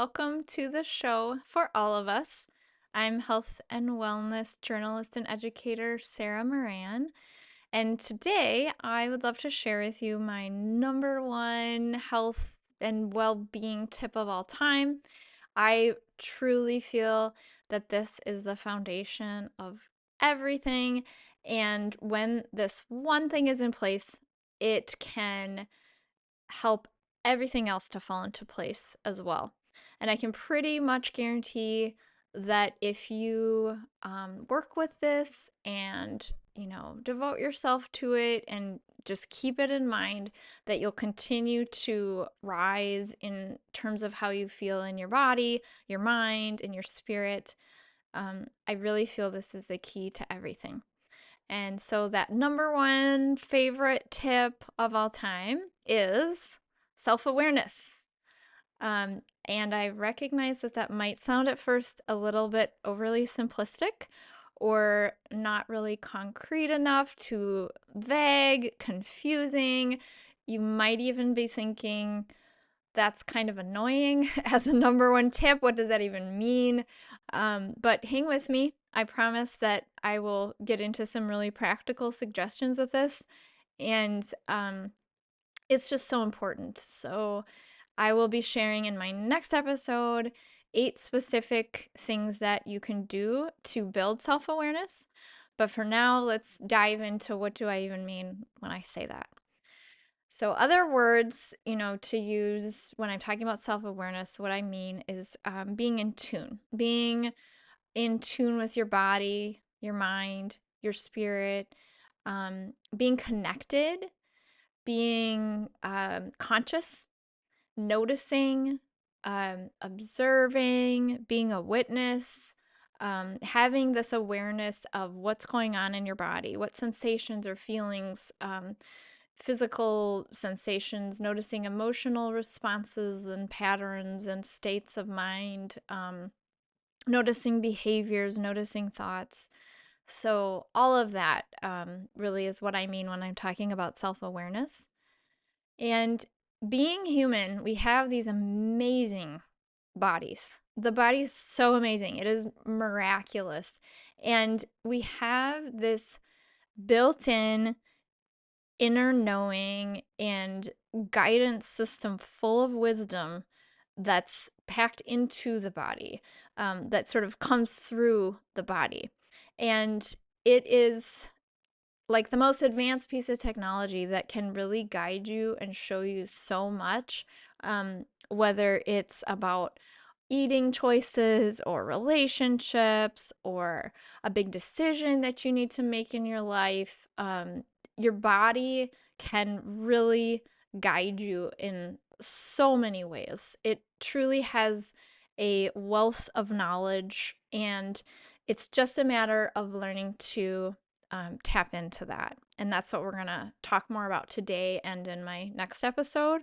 Welcome to the show for all of us. I'm health and wellness journalist and educator Sarah Moran, and today I would love to share with you my number one health and well being tip of all time. I truly feel that this is the foundation of everything, and when this one thing is in place, it can help everything else to fall into place as well. And I can pretty much guarantee that if you work with this and, devote yourself to it and just keep it in mind, that you'll continue to rise in terms of how you feel in your body, your mind, and your spirit. I really feel this is the key to everything. And so, that number one favorite tip of all time is self awareness. And I recognize that that might sound at first a little bit overly simplistic or not really concrete enough, too vague, confusing. You might even be thinking, that's kind of annoying as a number one tip. What does that even mean? But hang with me. I promise that I will get into some really practical suggestions with this. And it's just so important. So I will be sharing in my next episode 8 specific things that you can do to build self awareness. But for now, let's dive into what do I even mean when I say that. So, other words, to use when I'm talking about self awareness, what I mean is being in tune with your body, your mind, your spirit, being connected, being conscious, noticing, observing, being a witness. Having this awareness of what's going on in your body, what sensations or feelings, physical sensations, noticing emotional responses and patterns and states of mind, noticing behaviors, noticing thoughts. So, all of that really is what I mean when I'm talking about self awareness. And being human, we have these amazing bodies. The body's so amazing, it is miraculous. And we have this built in inner knowing and guidance system full of wisdom that's packed into the body, that sort of comes through the body. And it is like the most advanced piece of technology that can really guide you and show you so much, whether it's about eating choices or relationships or a big decision that you need to make in your life. Your body can really guide you in so many ways. It truly has a wealth of knowledge, and it's just a matter of learning to tap into that. And that's what we're going to talk more about today and in my next episode.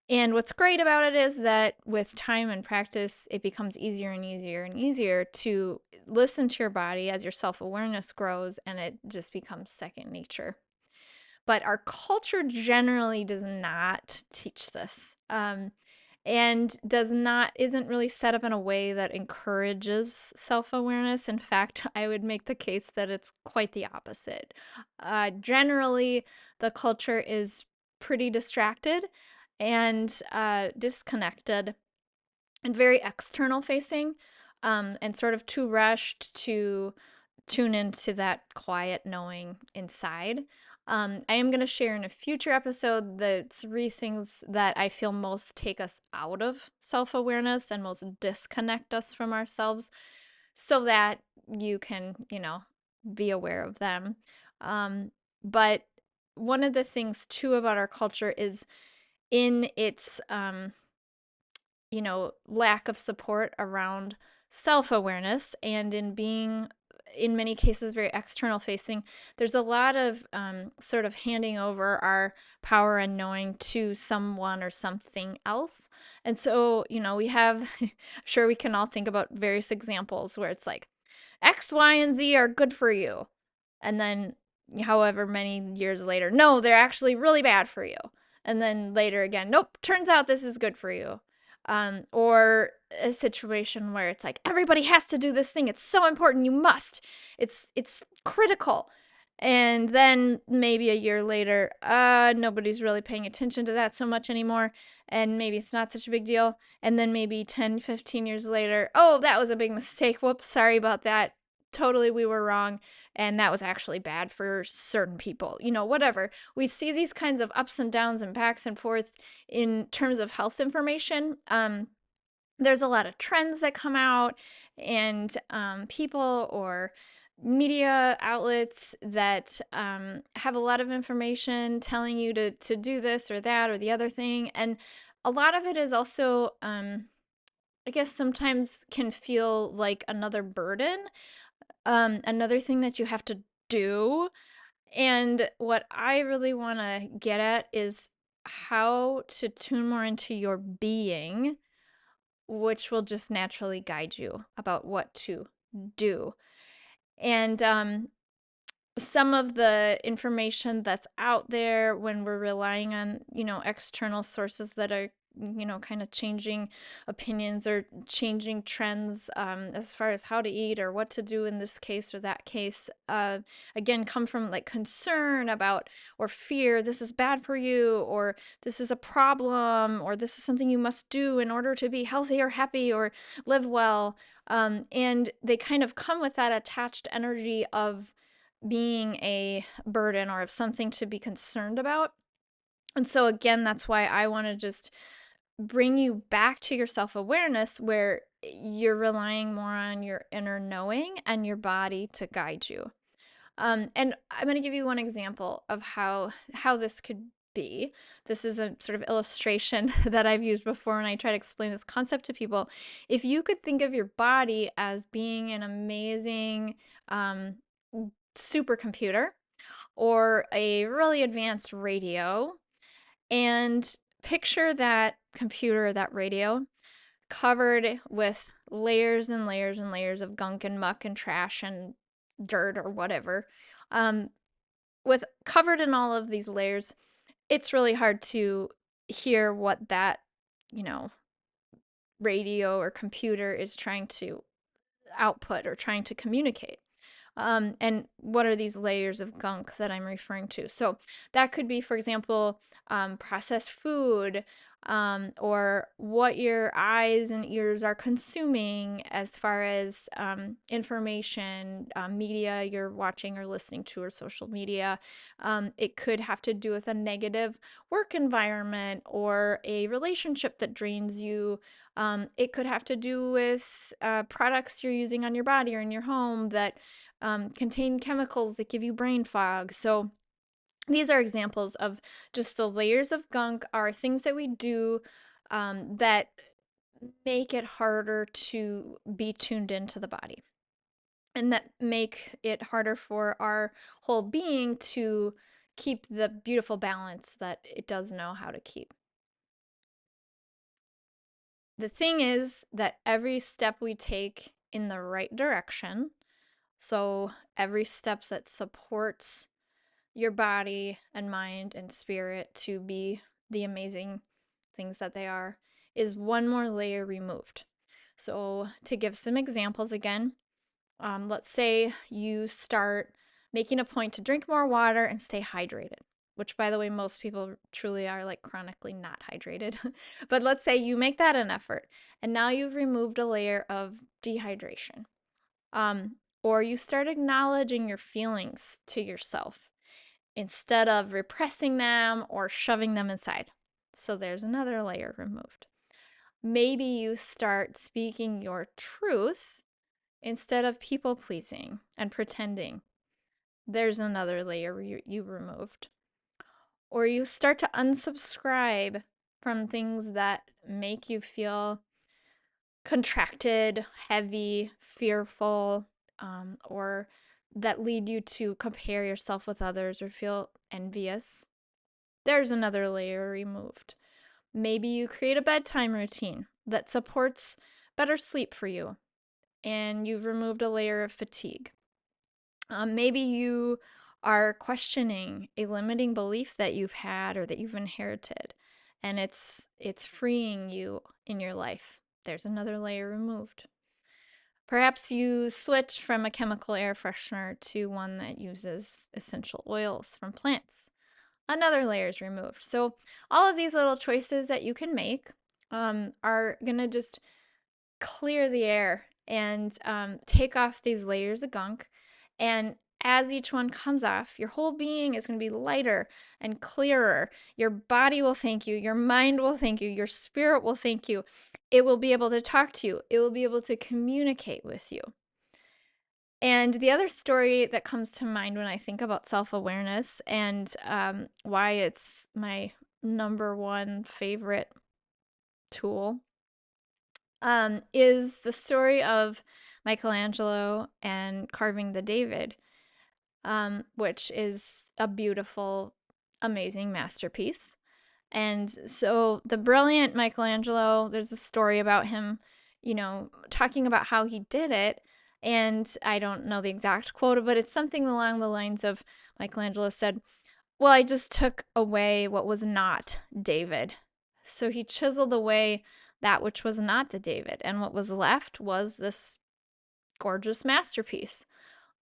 And what's great about it is that with time and practice, it becomes easier and easier and easier to listen to your body as your self awareness grows, and it just becomes second nature. But our culture generally does not teach this. And isn't really set up in a way that encourages self-awareness. In fact, I would make the case that it's quite the opposite. Generally, the culture is pretty distracted and disconnected and very external facing, and sort of too rushed to tune into that quiet knowing inside. I am going to share in a future episode the 3 things that I feel most take us out of self awareness and most disconnect us from ourselves, so that you can, be aware of them. But one of the things, too, about our culture is in its, lack of support around self awareness, and in being in many cases very external facing, there's a lot of sort of handing over our power and knowing to someone or something else. And so, we have, sure, we can all think about various examples where it's like X, Y, and Z are good for you. And then, however many years later, no, they're actually really bad for you. And then later again, nope, turns out this is good for you. Or a situation where it's like everybody has to do this thing. It's so important. You must. It's critical. And then maybe a year later, nobody's really paying attention to that so much anymore. And maybe it's not such a big deal. And then maybe 10, 15 years later, oh, that was a big mistake. Whoops, sorry about that. Totally, we were wrong. And that was actually bad for certain people, whatever. We see these kinds of ups and downs and backs and forth in terms of health information. There's a lot of trends that come out, and people or media outlets that have a lot of information telling you to do this or that or the other thing. And a lot of it is also, I guess, sometimes can feel like another burden, another thing that you have to do. And what I really want to get at is how to tune more into your being, which will just naturally guide you about what to do. And some of the information that's out there when we're relying on, external sources that are, kind of changing opinions or changing trends, as far as how to eat or what to do in this case or that case, again, come from like concern about or fear, this is bad for you, or this is a problem, or this is something you must do in order to be healthy or happy or live well. And they kind of come with that attached energy of being a burden or of something to be concerned about. And so, again, that's why I want to just bring you back to your self awareness, where you're relying more on your inner knowing and your body to guide you. And I'm going to give you one example of how this could be. This is a sort of illustration that I've used before when I try to explain this concept to people. If you could think of your body as being an amazing supercomputer or a really advanced radio, and picture that computer, that radio, covered with layers and layers and layers of gunk and muck and trash and dirt or whatever. Um, with covered in all of these layers, it's really hard to hear what that, you know, radio or computer is trying to output or trying to communicate. And what are these layers of gunk that I'm referring to? So that could be, for example, processed food, or what your eyes and ears are consuming as far as information, media you're watching or listening to, or social media. It could have to do with a negative work environment or a relationship that drains you. It could have to do with products you're using on your body or in your home that contain chemicals that give you brain fog. So these are examples of just the layers of gunk are things that we do that make it harder to be tuned into the body, and that make it harder for our whole being to keep the beautiful balance that it does know how to keep. The thing is that every step we take in the right direction, so every step that supports your body and mind and spirit to be the amazing things that they are, is one more layer removed. So, to give some examples again, let's say you start making a point to drink more water and stay hydrated, which, by the way, most people truly are like chronically not hydrated. But let's say you make that an effort, and now you've removed a layer of dehydration. Or you start acknowledging your feelings to yourself instead of repressing them or shoving them inside. So there's another layer removed. Maybe you start speaking your truth instead of people pleasing and pretending. There's another layer you removed. Or you start to unsubscribe from things that make you feel contracted, heavy, fearful, or that lead you to compare yourself with others or feel envious. There's another layer removed. Maybe you create a bedtime routine that supports better sleep for you, and you've removed a layer of fatigue. Maybe you are questioning a limiting belief that you've had or that you've inherited, and it's freeing you in your life There's another layer removed. Perhaps you switch from a chemical air freshener to one that uses essential oils from plants. Another layer is removed. So, all of these little choices that you can make are going to just clear the air and take off these layers of gunk. And as each one comes off, your whole being is going to be lighter and clearer. Your body will thank you. Your mind will thank you. Your spirit will thank you. It will be able to talk to you. It will be able to communicate with you. And the other story that comes to mind when I think about self awareness and why it's my number one favorite tool is the story of Michelangelo and carving the David, which is a beautiful, amazing masterpiece. And so the brilliant Michelangelo, there's a story about him, talking about how he did it. And I don't know the exact quote, but it's something along the lines of Michelangelo said, "Well, I just took away what was not David." So he chiseled away that which was not the David, and what was left was this gorgeous masterpiece.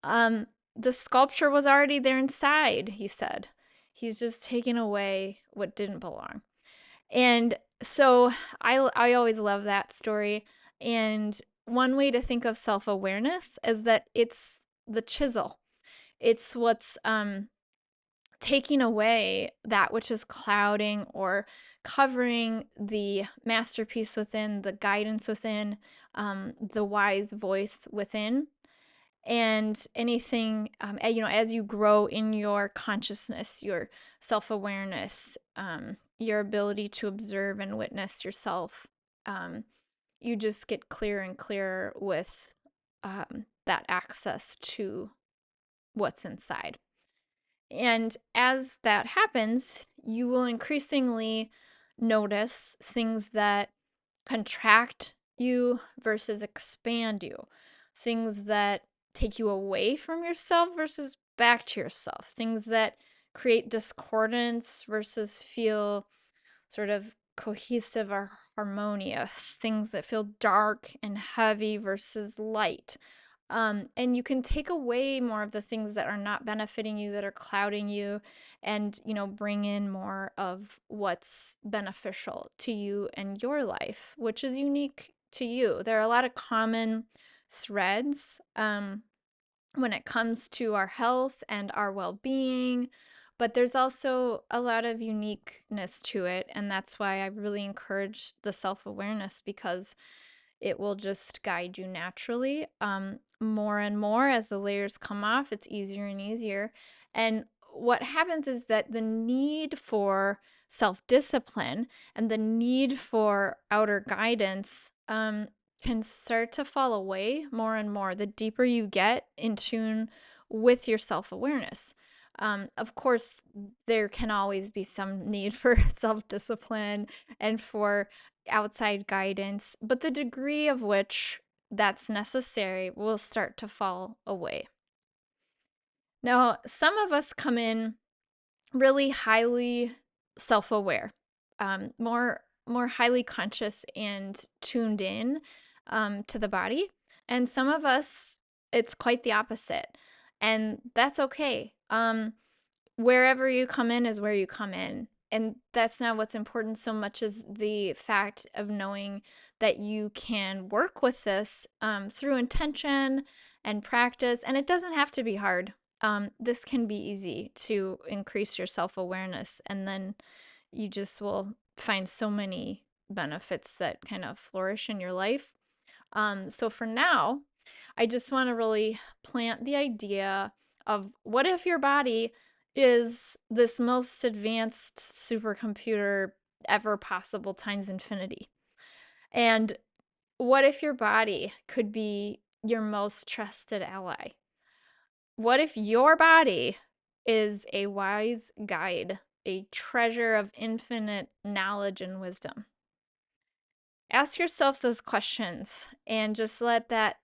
The sculpture was already there inside, he said. He's just taken away what didn't belong. And so I always love that story. And one way to think of self awareness is that it's the chisel. It's what's taking away that which is clouding or covering the masterpiece within, the guidance within, the wise voice within. And anything, as you grow in your consciousness, your self awareness, your ability to observe and witness yourself, you just get clearer and clearer with that access to what's inside. And as that happens, you will increasingly notice things that contract you versus expand you, things that take you away from yourself versus back to yourself, things that create discordance versus feel sort of cohesive or harmonious, things that feel dark and heavy versus light. And you can take away more of the things that are not benefiting you, that are clouding you, and, bring in more of what's beneficial to you and your life, which is unique to you. There are a lot of common threads when it comes to our health and our well being, but there's also a lot of uniqueness to it. And that's why I really encourage the self awareness, because it will just guide you naturally. More and more as the layers come off, it's easier and easier. And what happens is that the need for self discipline and the need for outer guidance can start to fall away more and more the deeper you get in tune with your self awareness. Of course, there can always be some need for self discipline and for outside guidance, but the degree of which that's necessary will start to fall away. Now, some of us come in really highly self-aware, more highly conscious and tuned in to the body, and some of us it's quite the opposite, and that's okay. Wherever you come in is where you come in. And that's not what's important so much as the fact of knowing that you can work with this through intention and practice. And it doesn't have to be hard. This can be easy to increase your self awareness. And then you just will find so many benefits that kind of flourish in your life. So for now, I just want to really plant the idea of what if your body is this most advanced supercomputer ever possible times infinity? And what if your body could be your most trusted ally? What if your body is a wise guide, a treasure of infinite knowledge and wisdom? Ask yourself those questions and just let that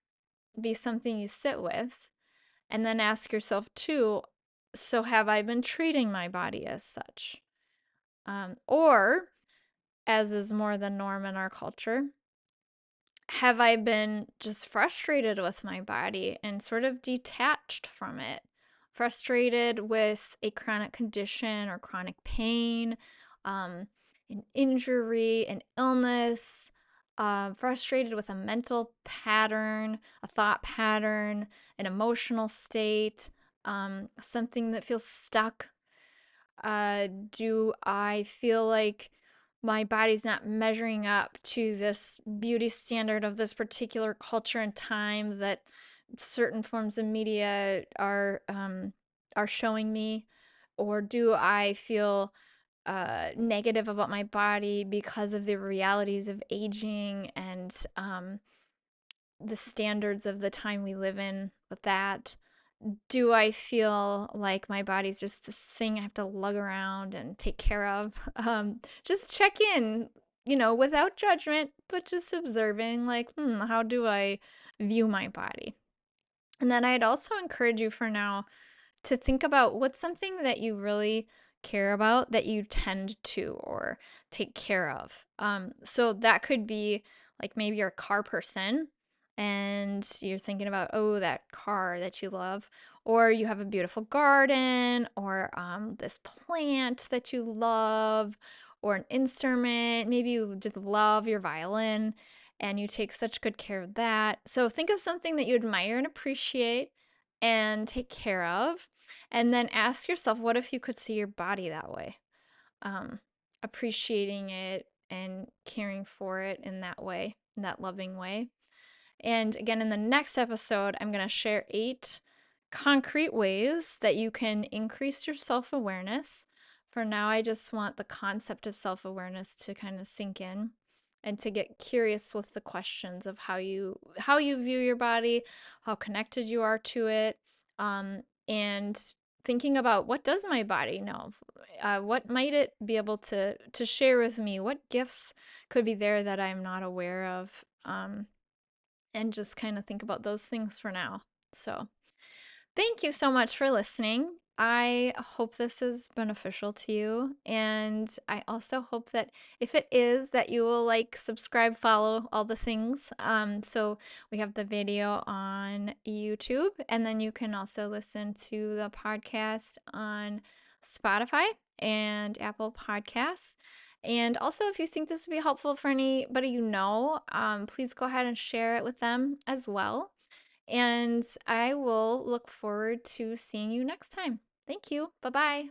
be something you sit with. And then ask yourself, too, so have I been treating my body as such? Or, as is more the norm in our culture, have I been just frustrated with my body and sort of detached from it? Frustrated with a chronic condition or chronic pain, um, an injury, an illness, frustrated with a mental pattern, a thought pattern, an emotional state, something that feels stuck. Do I feel like my body's not measuring up to this beauty standard of this particular culture and time that certain forms of media are showing me? Or do I feel negative about my body because of the realities of aging and the standards of the time we live in with that? Do I feel like my body's just this thing I have to lug around and take care of? Just check in, without judgment, but just observing, like, how do I view my body? And then I'd also encourage you for now to think about what's something that you really care about that you tend to or take care of. So that could be like maybe you're a car person and you're thinking about, oh, that car that you love, or you have a beautiful garden, or this plant that you love, or an instrument. Maybe you just love your violin and you take such good care of that. So think of something that you admire and appreciate and take care of. And then ask yourself, what if you could see your body that way? Um, Appreciating it and caring for it in that way, in that loving way. And again, in the next episode, I'm going to share 8 concrete ways that you can increase your self awareness. For now, I just want the concept of self awareness to kind of sink in and to get curious with the questions of how you view your body, how connected you are to it, and thinking about what does my body know, what might it be able to share with me, what gifts could be there that I'm not aware of, and just kind of think about those things for now. So, thank you so much for listening. I hope this is beneficial to you, and I also hope that if it is, that you will like, subscribe, follow all the things. So we have the video on YouTube, and then you can also listen to the podcast on Spotify and Apple Podcasts. And also, if you think this would be helpful for anybody please go ahead and share it with them as well. And I will look forward to seeing you next time. Thank you. Bye bye.